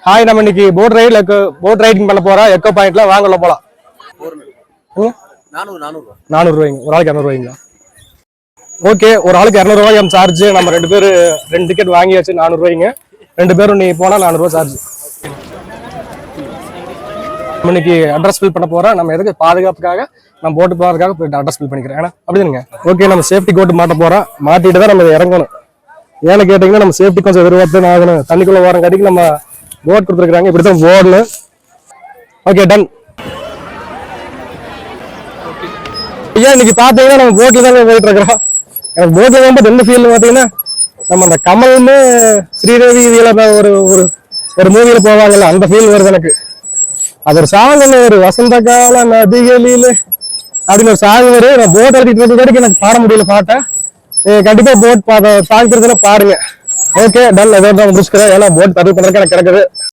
Hi, நம்ம இன்னைக்கு boat riding பண்ண போறோம். எக்கோ பாயிண்ட்ல வாங்கல போலாம். 400 ரூபாய்ங்க. ஒரு ஆளுக்கு 200 ரூபாய்ங்களா? ஓகே, ஒரு ஆளுக்கு 200 ரூபாய் சார்ஜ். நம்ம 2 பேர் 2 டிக்கெட் வாங்கியாச்சு. 400 ரூபாய்ங்க. 2 பேரும் நீ போனா 400 ரூபாய் சார்ஜ். நம்ம இன்னைக்கு அட்ரஸ் ஃபில் பண்ண போறோம். நம்ம எதுக்கு பாதுகாப்புக்காக நம்ம போட்டு போறதுக்காக போயிட்டு அட்ரஸ் ஃபில் பண்ணிக்கிறேன். ஏன்னா அப்படிதானுங்க. ஓகே, நம்ம சேஃப்டி கோட் மாட்ட போறோம். மாட்டிட்டு தான் நம்ம இறங்கணும். ஏன்னு கேட்டீங்கன்னா நம்ம சேஃப்டி கொஞ்சம் எதிர்பார்த்து ஆகணும். தண்ணிக்குள்ள ஓரம் காட்டிக்கு நம்ம போட் கொடுத்துருக்காங்க. இப்படித்தான் போடணும். Okay, done. ஐயா, இன்னைக்கு பாத்தீங்கன்னா நம்ம போட்ல தான் போயிட்டு இருக்கிறோம். எனக்கு போட்ல போகும்போது எந்த ஃபீல் பாத்தீங்கன்னா நம்ம அந்த கமலுமே ஸ்ரீதேவி இதுல ஒரு மூவில போவாங்கல்ல, அந்த ஃபீல் வருது எனக்கு. அது ஒரு சாங், ஒரு வசந்த கால நதிகளில அப்படின்னு ஒரு சாங் வரும். நான் போட் அடிக்கிட்டு வரைக்கும் எனக்கு பாட முடியல பாட்டை. கண்டிப்பா போட் சாங் பாருங்க. Okay, done. அதோட முடிச்சுக்கிறேன். ஏன்னா போட் தருவு பண்றதுக்கு எனக்கு கிடக்குது.